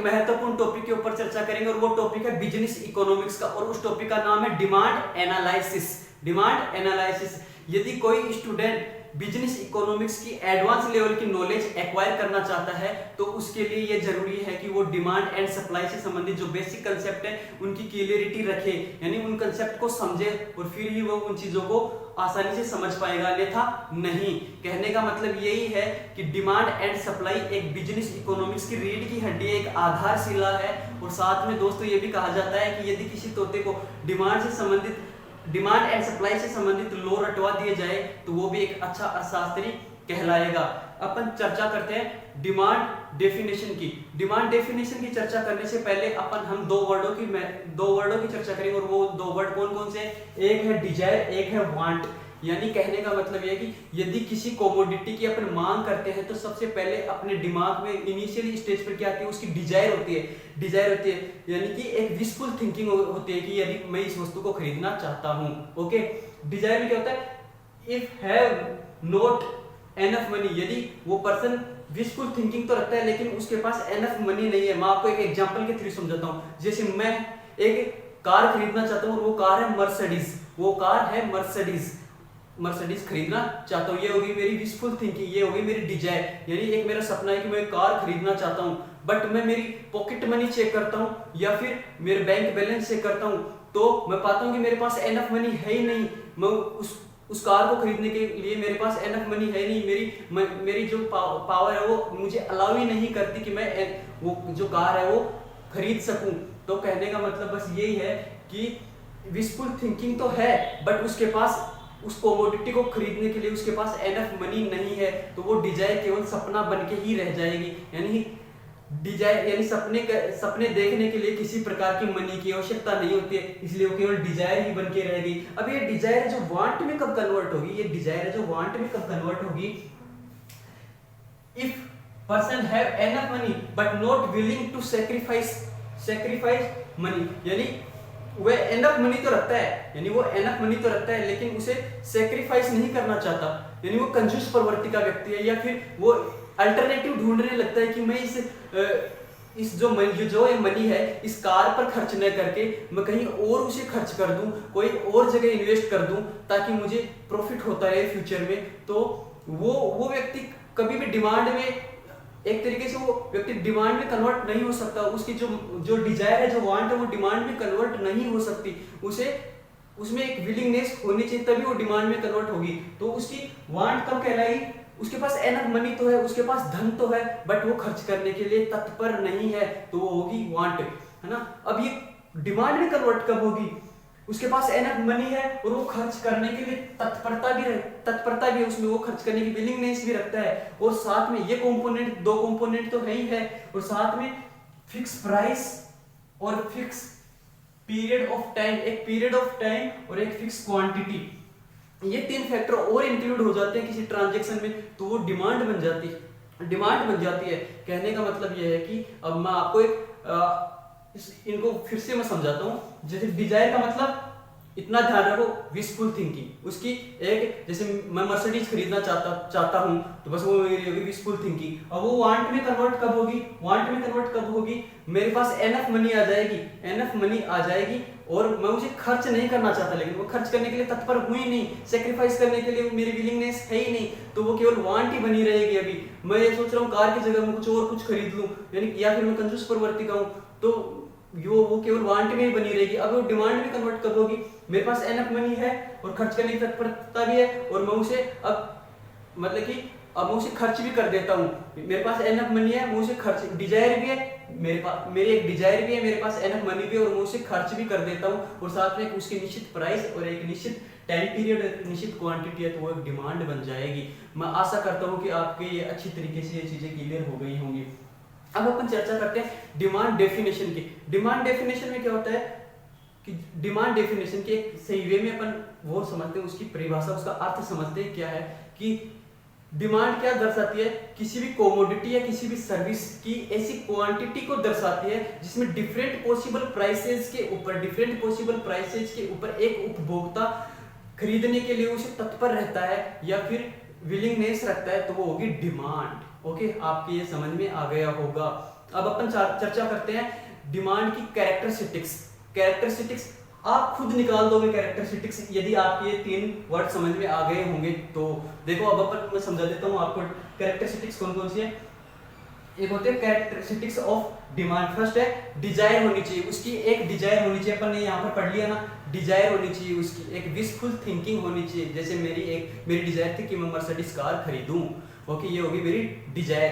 महत्वपूर्ण टॉपिक के ऊपर चर्चा करेंगे और वो टॉपिक है बिजनेस इकोनॉमिक्स का, और उस टॉपिक का नाम है डिमांड एनालिसिस। Demand analysis. यदि कोई स्टूडेंट बिजनेस इकोनॉमिक्स की एडवांस लेवल की नॉलेज एक्वायर करना चाहता है तो उसके लिए यह जरूरी है कि वो डिमांड एंड सप्लाई से संबंधित जो बेसिक कंसेप्ट है उनकी क्लियरिटी रखे, यानी उन कंसेप्ट को समझे और फिर ही वो उन चीजों को आसानी से समझ पाएगा, अन्यथा नहीं। कहने का मतलब यही है कि डिमांड एंड सप्लाई एक बिजनेस इकोनॉमिक्स की रीढ़ की हड्डी, एक आधारशिला है। और साथ में दोस्तों ये भी कहा जाता है कि यदि किसी तोते को डिमांड एंड सप्लाई से संबंधित लॉ रटवा दिए जाए तो वो भी एक अच्छा अर्थशास्त्री कहलाएगा। अपन चर्चा करते हैं डिमांड डेफिनेशन की। डिमांड डेफिनेशन की चर्चा करने से पहले हम दो वर्डों की चर्चा करेंगे, और वो दो वर्ड कौन कौन से? एक है डिजायर, एक है वांट। यानी कहने का मतलब यह है कि यदि किसी कोमोडिटी की अपन मांग करते हैं तो सबसे पहले अपने दिमाग में इनिशियली स्टेज पर क्या आती है? उसकी डिजायर होती है, यानी कि एक विशफुल थिंकिंग होती है कि यदि मैं इस वस्तु को खरीदना चाहता हूं। ओके, डिजायर में क्या होता है? If have not enough money, यदि वो पर्सन विशफुल थिंकिंग तो रखता है लेकिन उसके पास एनफ मनी नहीं है। मैं आपको एक एग्जांपल के थ्रू समझाता हूं। जैसे मैं एक कार खरीदना चाहता हूं और वो कार है मर्सिडीज खरीदना चाहता हूँ। ये होगी मेरी विशफुल थिंकिंग, ये होगी मेरी डिजायर, यानी एक मेरा सपना है कि मैं कार खरीदना चाहता हूँ। बट मैं मेरी पॉकेट मनी चेक करता हूँ या फिर मेरे बैंक बैलेंस चेक करता हूँ तो मैं पाता हूँ कि मेरे पास एनफ मनी है ही नहीं। मैं उस कार को खरीदने के लिए मेरे पास एनफ मनी है नहीं। मेरी जो पावर है वो मुझे अलाउ ही नहीं करती कि मैं वो जो कार है वो खरीद सकूं। तो कहने का मतलब बस यही है कि विशफुल थिंकिंग तो है बट उसके पास उस कोमोडिटी को खरीदने के लिए उसके पास एनफ मनी नहीं है, तो वो डिजायर केवल सपना बन के ही रह जाएगी। यानी डिजायर यानी सपने देखने के लिए किसी प्रकार की मनी की आवश्यकता नहीं होती है, इसलिए वो केवल डिजायर ही बन के रहेगी। अब ये डिजायर जो वांट में कब कन्वर्ट होगी? If person have enough money but not willing to sacrifice money, यानी वो एनफ मनी तो रखता है लेकिन उसे सैक्रिफाइस नहीं करना चाहता, यानी वो कंजूस प्रवृत्ति का व्यक्ति है, या फिर वो अल्टरनेटिव ढूंढने लगता है कि मैं इस जो मनी है इस कार पर खर्च न करके मैं कहीं और उसे खर्च कर दूं, कोई और जगह इन्वेस्ट कर दूं ताकि मुझे प्रॉफिट होता रहे फ्यूचर में। तो वो व्यक्ति कभी भी डिमांड में, एक तरीके से वो व्यक्ति डिमांड में कन्वर्ट नहीं हो सकता। उसकी जो डिजायर है, जो वांट है, वो डिमांड में कन्वर्ट नहीं हो सकती। उसमें एक विलिंगनेस होनी चाहिए तभी वो डिमांड में कन्वर्ट होगी। तो उसकी वांट कब कहलाएगी? उसके पास एनफ मनी तो है, उसके पास धन तो है बट वो खर्च करने के लिए तत्पर नहीं है, तो वो होगी वांट, है ना। अब ये डिमांड में कन्वर्ट कब होगी? उसके पास एनफ मनी है और वो खर्च करने के लिए तत्परता भी है, उसमें वो खर्च करने की विलिंगनेस भी रखता है। और साथ में ये दो कंपोनेंट तो है ही है, और साथ में फिक्स प्राइस और फिक्स पीरियड ऑफ टाइम, एक पीरियड ऑफ टाइम और एक फिक्स क्वांटिटी, ये तीन फैक्टर और इंक्लूड हो जाते हैं किसी ट्रांजैक्शन में, तो वो डिमांड बन जाती है। कहने का मतलब यह है कि अब मैं आपको इनको फिर से मैं समझाता हूं। जैसे डिजायर का मतलब, इतना ध्यान रखो, विशफुल थिंकिंग उसकी एक, जैसे मैं मर्सिडीज खरीदना चाहता हूं तो बस वो मेरी होगी विशफुल थिंकिंग। अब वो वांट में कन्वर्ट कब होगी? मेरे पास एनफ मनी आ जाएगी और मैं उसे खर्च नहीं करना चाहता, लेकिन वो खर्च करने के लिए तत्पर हुई नहीं, सेक्रीफाइस करने के लिए मेरी विलिंगनेस है ही नहीं, तो वो केवल वांट ही बनी रहेगी। अभी मैं ये सोच रहा हूँ कार की जगह मैं कुछ खरीद लूं, यानी या फिर मैं कंजूस प्रवृत्ति का हूं, तो वो केवल वांट में ही बनी रहेगी। अब वो डिमांड में कन्वर्ट कब होगी? मेरे पास एनफ मनी है और खर्च करने की तत्परता भी है, और मैं उसे अब मैं उसे खर्च भी कर देता हूँ। मेरे पास एनफ मनी है, मैं उसे खर्च, डिजायर भी है मेरी एक डिजायर भी है, मेरे पास एनफ मनी भी है और मैं उसे खर्च भी कर देता हूँ, और साथ में उसकी निश्चित प्राइस और एक निश्चित टाइम पीरियड, निश्चित क्वांटिटी है, तो वो एक डिमांड बन जाएगी। मैं आशा करता हूँ कि आपके ये अच्छी तरीके से ये चीजें क्लियर हो गई होंगी। अब अपन चर्चा करते हैं डिमांड डेफिनेशन की। डिमांड डेफिनेशन में क्या होता है कि डिमांड डेफिनेशन के एक सही वे में अपन वो समझते हैं, उसकी परिभाषा, उसका अर्थ समझते हैं। क्या है कि डिमांड क्या दर्शाती है? किसी भी कोमोडिटी या किसी भी सर्विस की ऐसी क्वांटिटी को दर्शाती है जिसमें डिफरेंट पॉसिबल प्राइसेस के ऊपर एक उपभोक्ता खरीदने के लिए उसे तत्पर रहता है या फिर विलिंगनेस रखता है, तो वो होगी डिमांड। ओके, आपके ये समझ में आ गया होगा। अब अपन चर्चा करते हैं डिमांड की कैरेक्टरिस्टिक्स आप खुद निकाल दोगे कैरेक्टरिस्टिक्स, यदि आपके ये 3 वर्ड समझ में आ गए होंगे तो। देखो अब अपन मैं समझा देता हूँ आपको कैरेक्टरिस्टिक्स कौन कौन सी है। एक होते हैं कैरेक्टरिस्टिक्स ऑफ डिमांड। फर्स्ट है डिजायर होनी चाहिए, उसकी एक डिजायर होनी चाहिए, अपन ने यहाँ पर पढ़ लिया ना, डिजायर होनी चाहिए उसकी, एक विशफुल थिंकिंग होनी चाहिए। जैसे मेरी डिजायर थी कि मैं मर्सिडीज कार खरीदूं, ओके, ये होगी मेरी डिजायर।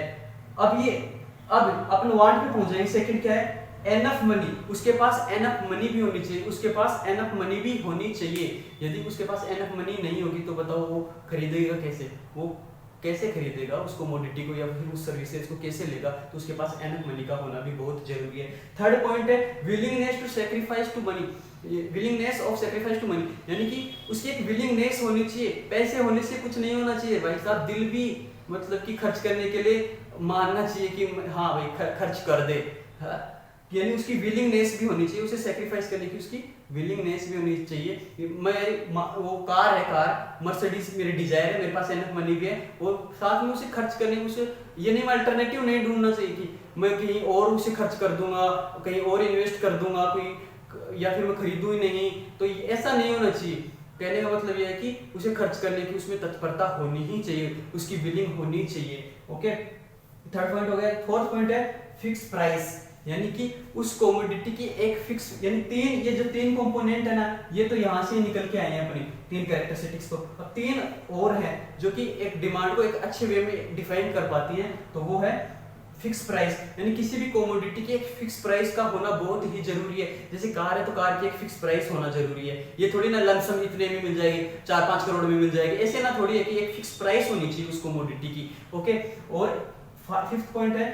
अब अपन वांट पे पहुंच जाएंगे। सेकंड क्या है, एनफ मनी, उसके पास एनफ मनी भी होनी चाहिए, उसके पास एनफ मनी भी होनी चाहिए। यदि उसके पास एनफ मनी नहीं होगी तो बताओ वो खरीदेगा कैसे, वो कैसे खरीदेगा उस कमोडिटी को या फिर उस सर्विसेज को कैसे लेगा, तो उसके पास एनफ मनी का होना भी बहुत जरूरी है। थर्ड पॉइंट है willingness to sacrifice to money, willingness of sacrifice to money, यानी कि उसकी एक विलिंगनेस होनी चाहिए। पैसे होने से कुछ नहीं होना चाहिए भाई साहब, दिल भी मतलब कि खर्च करने के लिए मानना चाहिए कि हाँ भाई खर्च कर दे, यानी उसकी विलिंगनेस भी होनी चाहिए, उसे सैक्रिफाइस करने की उसकी विलिंगनेस भी होनी चाहिए। वो कार है, कार मर्सिडीज मेरी डिजायर है, मेरे पास एनफ मनी भी है, और साथ में उसे खर्च करने की उसे ये नहीं, मैं अल्टरनेटिव नहीं ढूंढना चाहिए कि मैं कहीं और उसे खर्च कर दूंगा, कहीं और इन्वेस्ट कर दूंगा कोई, या फिर मैं खरीदूं ही नहीं, तो ऐसा नहीं होना चाहिए। कहने का मतलब यह है कि उसे खर्च करने की उसमें तत्परता होनी ही चाहिए, उसकी विलिंग होनी चाहिए। ओके, थर्ड पॉइंट हो गया। फोर्थ पॉइंट है फिक्स प्राइस, यानी कि उस कमोडिटी की एक फिक्स, यानी ये जो 3 कंपोनेंट है ना, ये तो यहाँ से निकल के आए हैं अपनी 3 कैरेक्टरिस्टिक्स को। अब 3 और हैं जो कि एक डिमांड को एक अच्छे वे में डिफाइन कर पाती हैं, तो वो है फिक्स प्राइस, यानी किसी भी कमोडिटी की एक फिक्स प्राइस का होना बहुत ही जरूरी है। जैसे कार है तो कार की एक फिक्स प्राइस होना जरूरी है, ये थोड़ी ना लमसम इतने में मिल जाएगी, 4-5 करोड़ में मिल जाएगी, ऐसे ना थोड़ी है कि एक फिक्स प्राइस होनी चाहिए उस कमोडिटी की। ओके, और फिफ्थ पॉइंट है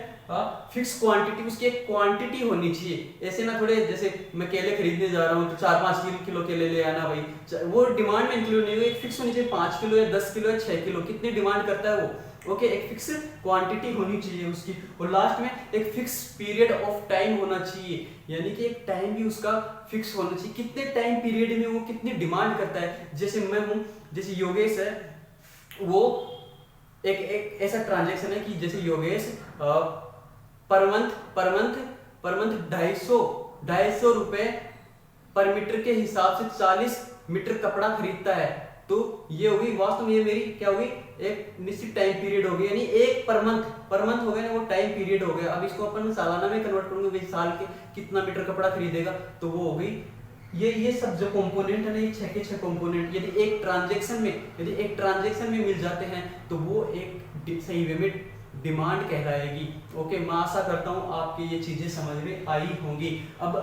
फिक्स क्वांटिटी, उसकी एक क्वांटिटी होनी चाहिए। ऐसे ना थोड़े जैसे मैं केले खरीदने जा रहा हूँ तो 4-5 किलो केले ले आना भाई, वो डिमांड में इंक्लूड नहीं हो, एक फिक्स होनी चाहिए, 5 किलो या 10 किलो या 6 किलो, कितनी डिमांड करता है वो। ओके, एक फिक्स क्वांटिटी होनी चाहिए उसकी। और लास्ट में एक फिक्स पीरियड ऑफ टाइम होना चाहिए, यानी कि एक टाइम भी उसका फिक्स होना चाहिए, कितने टाइम पीरियड में वो कितनी डिमांड करता है। जैसे मैं हूँ, जैसे योगेश है, वो एक ऐसा ट्रांजैक्शन है कि जैसे योगेश पर मंथ 250 रुपए पर मीटर के हिसाब से 40 मीटर कपड़ा खरीदता है, तो ये होगी वास्तव में, ये मेरी क्या होगी, एक निश्चित टाइम पीरियड होगी, यानी एक पर मंथ हो गया ना, वो टाइम पीरियड हो गया। अब इसको अपन सालाना में कन्वर्ट करूंगे, साल के कितना मीटर कपड़ा खरीदेगा, तो वो हो गई। ये सब जो कंपोनेंट है ना, ये 6 के 6 कंपोनेंट यदि एक ट्रांजैक्शन में मिल जाते हैं तो वो एक सही वे में डिमांड कहलाएगी। ओके, मैं आशा करता हूँ आपकी ये चीजें समझ में आई होंगी। अब